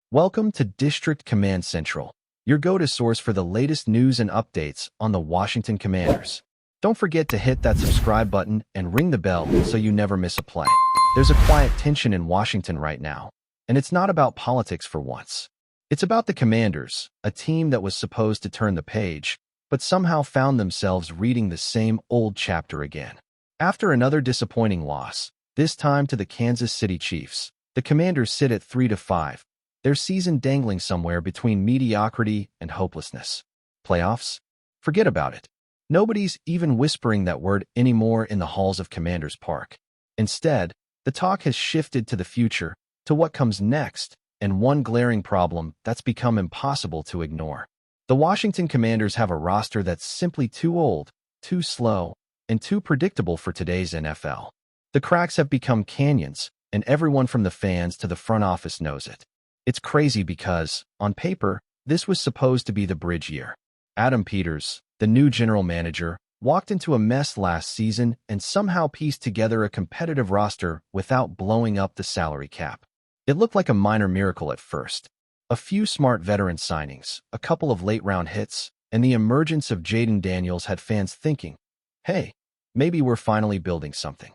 Welcome to District Command Central, your go-to source for the latest news and updates on the Washington Commanders. Don't forget to hit that subscribe button and ring the bell so you never miss a play. There's a quiet tension in Washington right now, and it's not about politics for once. It's about the Commanders, a team that was supposed to turn the page, but somehow found themselves reading the same old chapter again. After another disappointing loss, this time to the Kansas City Chiefs, the Commanders sit at 3-5, their season dangling somewhere between mediocrity and hopelessness. Playoffs? Forget about it. Nobody's even whispering that word anymore in the halls of Commanders Park. Instead, the talk has shifted to the future, to what comes next, and one glaring problem that's become impossible to ignore. The Washington Commanders have a roster that's simply too old, too slow, and too predictable for today's NFL. The cracks have become canyons, and everyone from the fans to the front office knows it. It's crazy because, on paper, this was supposed to be the bridge year. Adam Peters, the new general manager, walked into a mess last season and somehow pieced together a competitive roster without blowing up the salary cap. It looked like a minor miracle at first. A few smart veteran signings, a couple of late-round hits, and the emergence of Jayden Daniels had fans thinking, hey, maybe we're finally building something.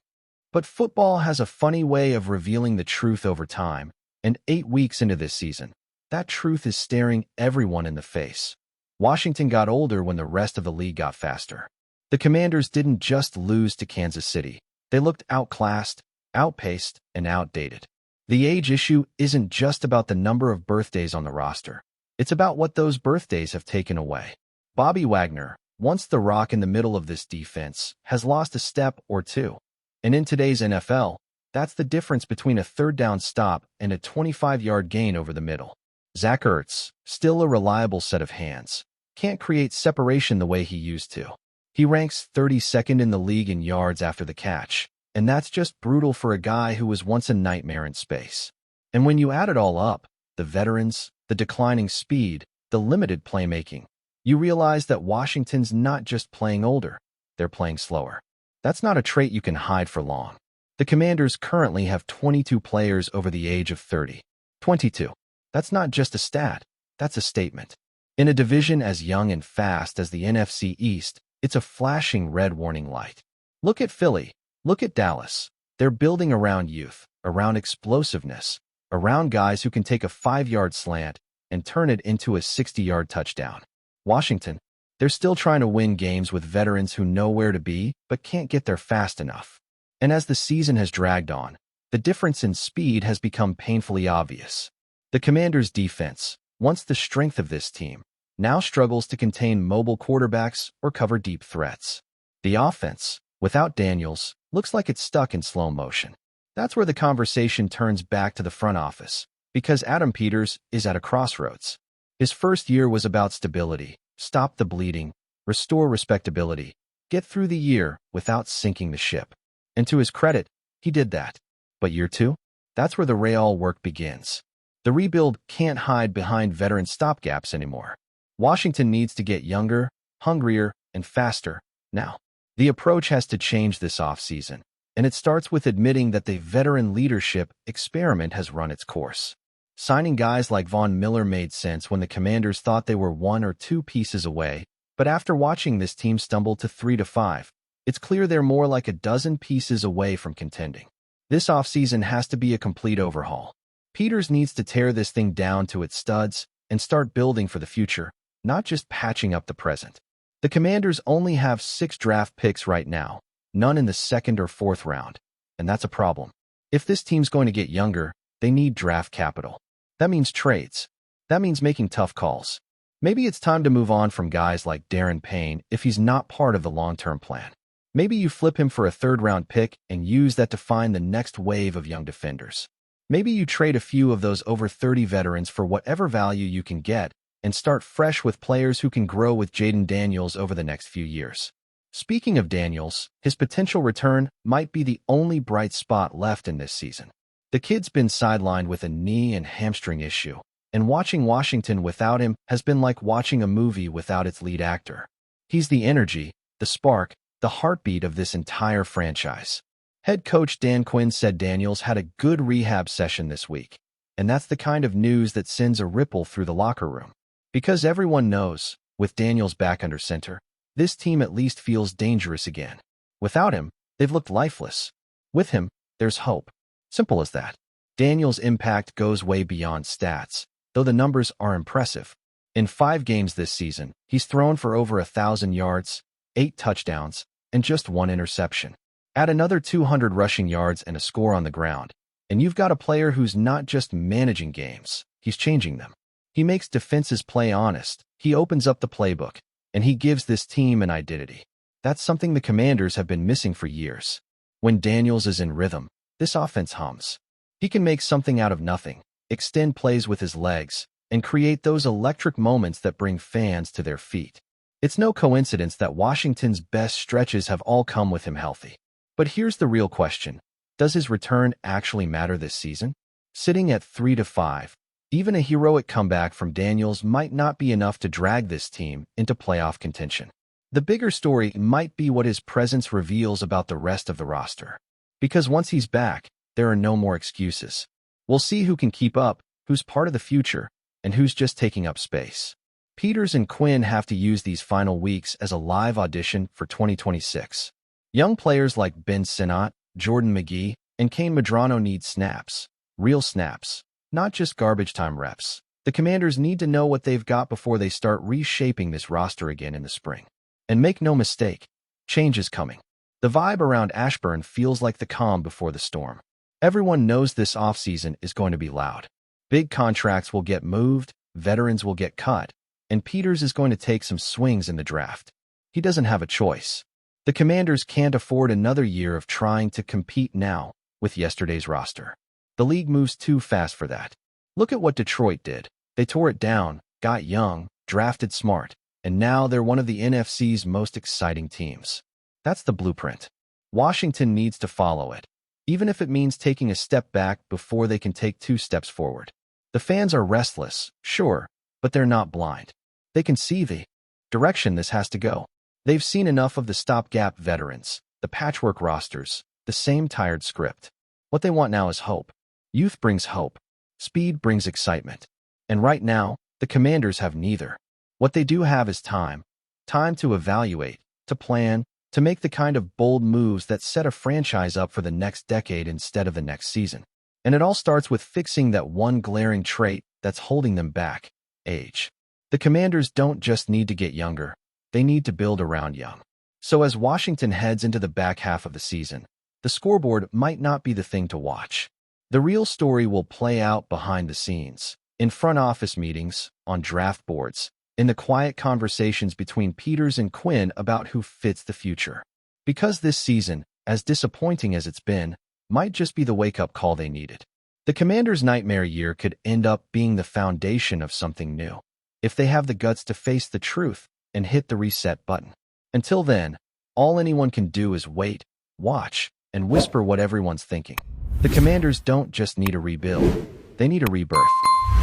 But football has a funny way of revealing the truth over time, and 8 weeks into this season, that truth is staring everyone in the face. Washington got older when the rest of the league got faster. The Commanders didn't just lose to Kansas City. They looked outclassed, outpaced, and outdated. The age issue isn't just about the number of birthdays on the roster. It's about what those birthdays have taken away. Bobby Wagner, once the rock in the middle of this defense, has lost a step or two. And in today's NFL, that's the difference between a third-down stop and a 25-yard gain over the middle. Zach Ertz, still a reliable set of hands, can't create separation the way he used to. He ranks 32nd in the league in yards after the catch, and that's just brutal for a guy who was once a nightmare in space. And when you add it all up, the veterans, the declining speed, the limited playmaking, you realize that Washington's not just playing older, they're playing slower. That's not a trait you can hide for long. The Commanders currently have 22 players over the age of 30. 22. That's not just a stat, that's a statement. In a division as young and fast as the NFC East, it's a flashing red warning light. Look at Philly, look at Dallas. They're building around youth, around explosiveness, around guys who can take a 5-yard slant and turn it into a 60-yard touchdown. Washington, they're still trying to win games with veterans who know where to be but can't get there fast enough. And as the season has dragged on, the difference in speed has become painfully obvious. The Commanders' defense, once the strength of this team, now struggles to contain mobile quarterbacks or cover deep threats. The offense, without Daniels, looks like it's stuck in slow motion. That's where the conversation turns back to the front office, because Adam Peters is at a crossroads. His first year was about stability, stop the bleeding, restore respectability, get through the year without sinking the ship. And to his credit, he did that. But year 2? That's where the real work begins. The rebuild can't hide behind veteran stopgaps anymore. Washington needs to get younger, hungrier, and faster, now. The approach has to change this offseason, and it starts with admitting that the veteran leadership experiment has run its course. Signing guys like Von Miller made sense when the Commanders thought they were 1 or 2 pieces away, but after watching this team stumble to 3-5, it's clear they're more like a dozen pieces away from contending. This offseason has to be a complete overhaul. Peters needs to tear this thing down to its studs and start building for the future, not just patching up the present. The Commanders only have 6 draft picks right now, none in the 2nd or 4th round, and that's a problem. If this team's going to get younger, they need draft capital. That means trades. That means making tough calls. Maybe it's time to move on from guys like Darren Payne if he's not part of the long-term plan. Maybe you flip him for a 3rd-round pick and use that to find the next wave of young defenders. Maybe you trade a few of those over 30 veterans for whatever value you can get and start fresh with players who can grow with Jayden Daniels over the next few years. Speaking of Daniels, his potential return might be the only bright spot left in this season. The kid's been sidelined with a knee and hamstring issue, and watching Washington without him has been like watching a movie without its lead actor. He's the energy, the spark, the heartbeat of this entire franchise. Head coach Dan Quinn said Daniels had a good rehab session this week. And that's the kind of news that sends a ripple through the locker room. Because everyone knows, with Daniels back under center, this team at least feels dangerous again. Without him, they've looked lifeless. With him, there's hope. Simple as that. Daniels' impact goes way beyond stats, though the numbers are impressive. In 5 games this season, he's thrown for over 1,000 yards, 8 touchdowns, and just 1 interception. Add another 200 rushing yards and a score on the ground, and you've got a player who's not just managing games, he's changing them. He makes defenses play honest, he opens up the playbook, and he gives this team an identity. That's something the Commanders have been missing for years. When Daniels is in rhythm, this offense hums. He can make something out of nothing, extend plays with his legs, and create those electric moments that bring fans to their feet. It's no coincidence that Washington's best stretches have all come with him healthy. But here's the real question. Does his return actually matter this season? Sitting at 3-5, even a heroic comeback from Daniels might not be enough to drag this team into playoff contention. The bigger story might be what his presence reveals about the rest of the roster. Because once he's back, there are no more excuses. We'll see who can keep up, who's part of the future, and who's just taking up space. Peters and Quinn have to use these final weeks as a live audition for 2026. Young players like Ben Sinnott, Jordan McGee, and Kane Medrano need snaps. Real snaps, not just garbage time reps. The Commanders need to know what they've got before they start reshaping this roster again in the spring. And make no mistake, change is coming. The vibe around Ashburn feels like the calm before the storm. Everyone knows this offseason is going to be loud. Big contracts will get moved, veterans will get cut, and Peters is going to take some swings in the draft. He doesn't have a choice. The Commanders can't afford another year of trying to compete now with yesterday's roster. The league moves too fast for that. Look at what Detroit did. They tore it down, got young, drafted smart, and now they're one of the NFC's most exciting teams. That's the blueprint. Washington needs to follow it, even if it means taking a step back before they can take 2 steps forward. The fans are restless, sure, but they're not blind. They can see the direction this has to go. They've seen enough of the stopgap veterans, the patchwork rosters, the same tired script. What they want now is hope. Youth brings hope. Speed brings excitement. And right now, the Commanders have neither. What they do have is time. Time to evaluate, to plan, to make the kind of bold moves that set a franchise up for the next decade instead of the next season. And it all starts with fixing that one glaring trait that's holding them back: age. The Commanders don't just need to get younger, they need to build around young. So as Washington heads into the back half of the season, the scoreboard might not be the thing to watch. The real story will play out behind the scenes, in front office meetings, on draft boards, in the quiet conversations between Peters and Quinn about who fits the future. Because this season, as disappointing as it's been, might just be the wake-up call they needed. The Commanders' nightmare year could end up being the foundation of something new, if they have the guts to face the truth and hit the reset button. Until then, all anyone can do is wait, watch, and whisper what everyone's thinking. The Commanders don't just need a rebuild, they need a rebirth.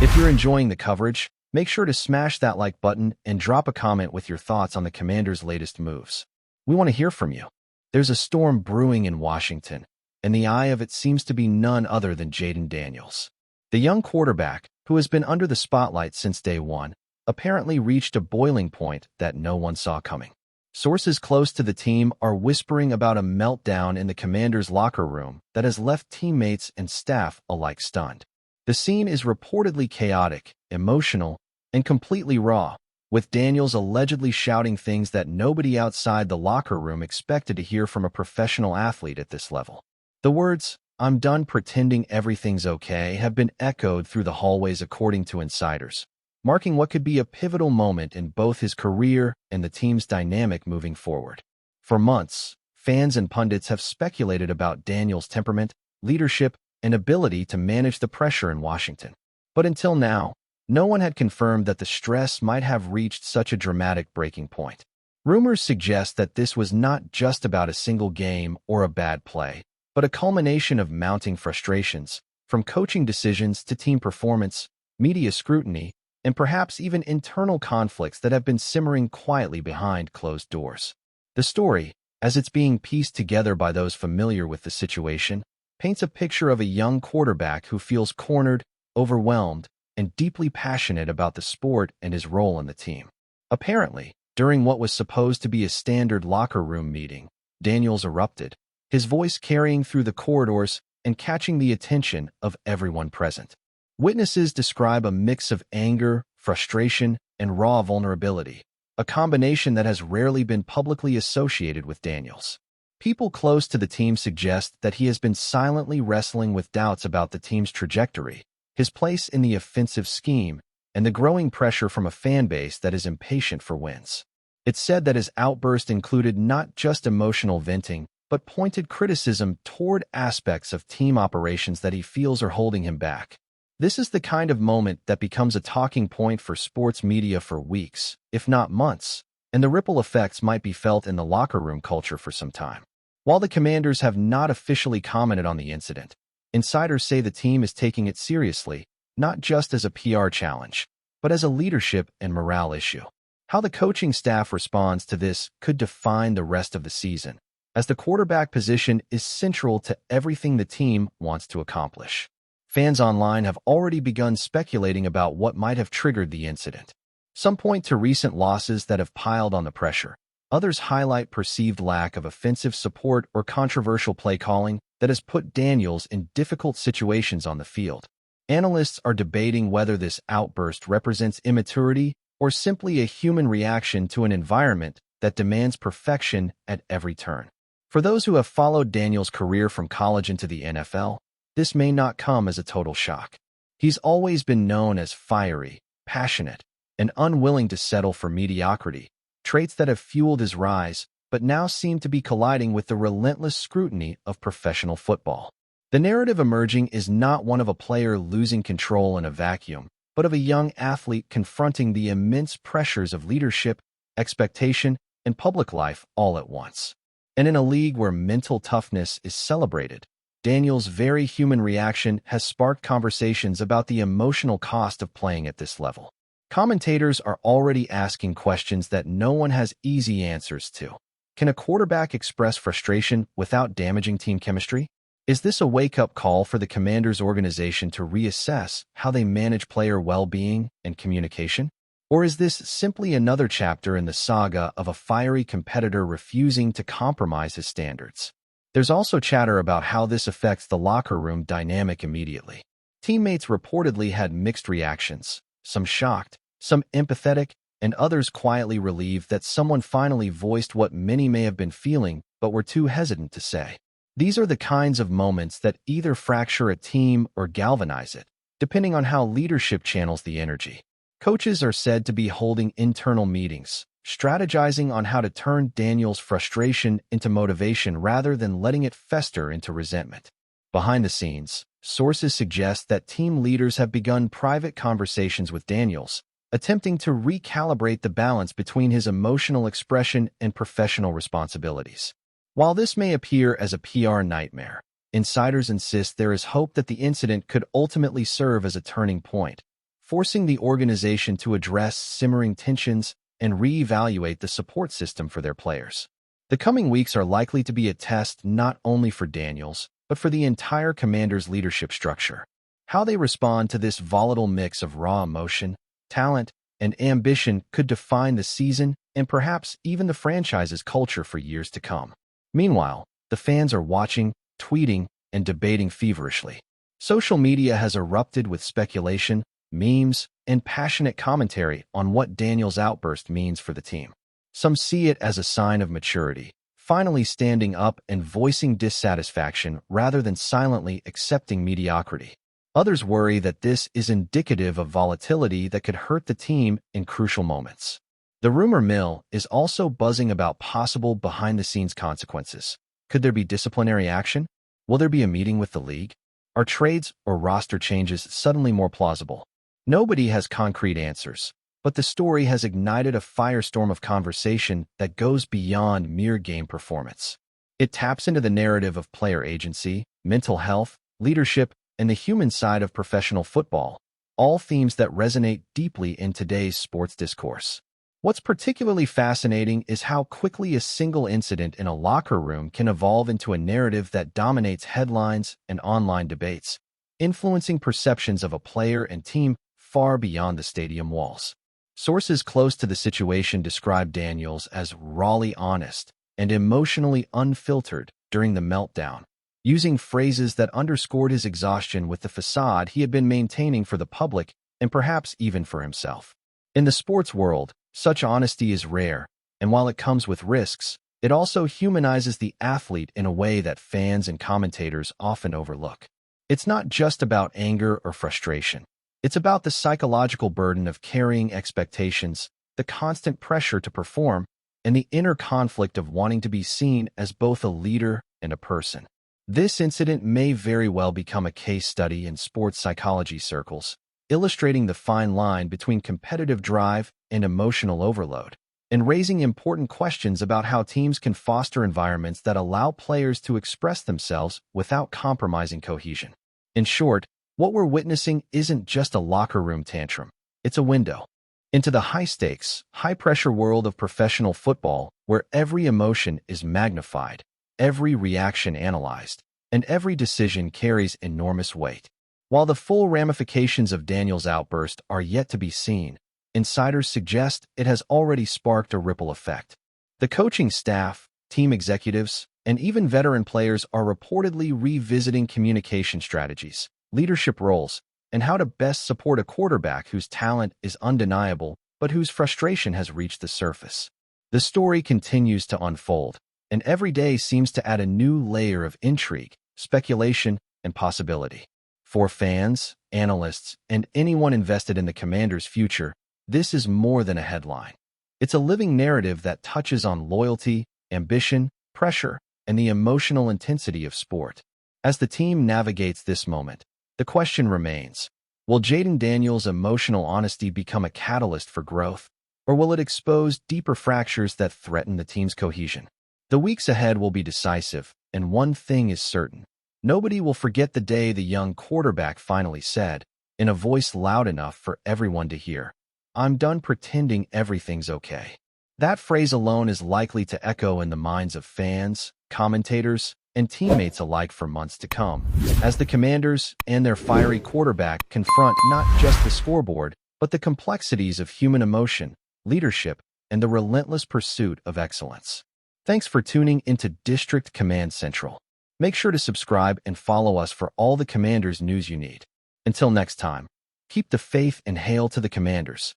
If you're enjoying the coverage, make sure to smash that like button and drop a comment with your thoughts on the Commanders' latest moves. We want to hear from you. There's a storm brewing in Washington, and the eye of it seems to be none other than Jayden Daniels. The young quarterback, who has been under the spotlight since day one, apparently reached a boiling point that no one saw coming. Sources close to the team are whispering about a meltdown in the Commanders' locker room that has left teammates and staff alike stunned. The scene is reportedly chaotic, emotional, and completely raw, with Daniels allegedly shouting things that nobody outside the locker room expected to hear from a professional athlete at this level. The words, "I'm done pretending everything's okay," have been echoed through the hallways according to insiders, marking what could be a pivotal moment in both his career and the team's dynamic moving forward. For months, fans and pundits have speculated about Daniels' temperament, leadership, and ability to manage the pressure in Washington. But until now, no one had confirmed that the stress might have reached such a dramatic breaking point. Rumors suggest that this was not just about a single game or a bad play, but a culmination of mounting frustrations, from coaching decisions to team performance, media scrutiny, and perhaps even internal conflicts that have been simmering quietly behind closed doors. The story, as it's being pieced together by those familiar with the situation, paints a picture of a young quarterback who feels cornered, overwhelmed, and deeply passionate about the sport and his role in the team. Apparently, during what was supposed to be a standard locker room meeting, Daniels erupted, his voice carrying through the corridors and catching the attention of everyone present. Witnesses describe a mix of anger, frustration, and raw vulnerability, a combination that has rarely been publicly associated with Daniels. People close to the team suggest that he has been silently wrestling with doubts about the team's trajectory, his place in the offensive scheme, and the growing pressure from a fan base that is impatient for wins. It's said that his outburst included not just emotional venting, but pointed criticism toward aspects of team operations that he feels are holding him back. This is the kind of moment that becomes a talking point for sports media for weeks, if not months, and the ripple effects might be felt in the locker room culture for some time. While the Commanders have not officially commented on the incident, insiders say the team is taking it seriously, not just as a PR challenge, but as a leadership and morale issue. How the coaching staff responds to this could define the rest of the season, as the quarterback position is central to everything the team wants to accomplish. Fans online have already begun speculating about what might have triggered the incident. Some point to recent losses that have piled on the pressure. Others highlight perceived lack of offensive support or controversial play calling that has put Daniels in difficult situations on the field. Analysts are debating whether this outburst represents immaturity or simply a human reaction to an environment that demands perfection at every turn. For those who have followed Daniels' career from college into the NFL, this may not come as a total shock. He's always been known as fiery, passionate, and unwilling to settle for mediocrity, traits that have fueled his rise, but now seem to be colliding with the relentless scrutiny of professional football. The narrative emerging is not one of a player losing control in a vacuum, but of a young athlete confronting the immense pressures of leadership, expectation, and public life all at once. And in a league where mental toughness is celebrated, Daniels' very human reaction has sparked conversations about the emotional cost of playing at this level. Commentators are already asking questions that no one has easy answers to. Can a quarterback express frustration without damaging team chemistry? Is this a wake-up call for the Commanders organization to reassess how they manage player well-being and communication? Or is this simply another chapter in the saga of a fiery competitor refusing to compromise his standards? There's also chatter about how this affects the locker room dynamic immediately. Teammates reportedly had mixed reactions, some shocked, some empathetic, and others quietly relieved that someone finally voiced what many may have been feeling but were too hesitant to say. These are the kinds of moments that either fracture a team or galvanize it, depending on how leadership channels the energy. Coaches are said to be holding internal meetings, strategizing on how to turn Daniels' frustration into motivation rather than letting it fester into resentment. Behind the scenes, sources suggest that team leaders have begun private conversations with Daniels, attempting to recalibrate the balance between his emotional expression and professional responsibilities. While this may appear as a PR nightmare, insiders insist there is hope that the incident could ultimately serve as a turning point, forcing the organization to address simmering tensions and reevaluate the support system for their players. The coming weeks are likely to be a test not only for Daniels, but for the entire Commanders' leadership structure. How they respond to this volatile mix of raw emotion, talent, and ambition could define the season and perhaps even the franchise's culture for years to come. Meanwhile, the fans are watching, tweeting, and debating feverishly. Social media has erupted with speculation, memes, and passionate commentary on what Daniels' outburst means for the team. Some see it as a sign of maturity, finally standing up and voicing dissatisfaction rather than silently accepting mediocrity. Others worry that this is indicative of volatility that could hurt the team in crucial moments. The rumor mill is also buzzing about possible behind-the-scenes consequences. Could there be disciplinary action? Will there be a meeting with the league? Are trades or roster changes suddenly more plausible? Nobody has concrete answers, but the story has ignited a firestorm of conversation that goes beyond mere game performance. It taps into the narrative of player agency, mental health, leadership, and the human side of professional football, all themes that resonate deeply in today's sports discourse. What's particularly fascinating is how quickly a single incident in a locker room can evolve into a narrative that dominates headlines and online debates. influencing perceptions of a player and team far beyond the stadium walls. Sources close to the situation describe Daniels as rawly honest and emotionally unfiltered during the meltdown, using phrases that underscored his exhaustion with the facade he had been maintaining for the public and perhaps even for himself. In the sports world, such honesty is rare, and while it comes with risks, it also humanizes the athlete in a way that fans and commentators often overlook. It's not just about anger or frustration. It's about the psychological burden of carrying expectations, the constant pressure to perform, and the inner conflict of wanting to be seen as both a leader and a person. This incident may very well become a case study in sports psychology circles, illustrating the fine line between competitive drive and emotional overload, and raising important questions about how teams can foster environments that allow players to express themselves without compromising cohesion. In short, what we're witnessing isn't just a locker room tantrum. It's a window into the high-stakes, high-pressure world of professional football where every emotion is magnified, every reaction analyzed, and every decision carries enormous weight. While the full ramifications of Daniels' outburst are yet to be seen, insiders suggest it has already sparked a ripple effect. The coaching staff, team executives, and even veteran players are reportedly revisiting communication strategies, leadership roles, and how to best support a quarterback whose talent is undeniable but whose frustration has reached the surface. The story continues to unfold, and every day seems to add a new layer of intrigue, speculation, and possibility. For fans, analysts, and anyone invested in the Commanders' future, this is more than a headline. It's a living narrative that touches on loyalty, ambition, pressure, and the emotional intensity of sport. As the team navigates this moment, the question remains, will Jayden Daniels' emotional honesty become a catalyst for growth, or will it expose deeper fractures that threaten the team's cohesion? The weeks ahead will be decisive, and one thing is certain. Nobody will forget the day the young quarterback finally said, in a voice loud enough for everyone to hear, "I'm done pretending everything's okay." That phrase alone is likely to echo in the minds of fans, commentators, and teammates alike for months to come, as the Commanders and their fiery quarterback confront not just the scoreboard, but the complexities of human emotion, leadership, and the relentless pursuit of excellence. Thanks for tuning into District Command Central. Make sure to subscribe and follow us for all the Commanders news you need. Until next time, keep the faith and hail to the Commanders.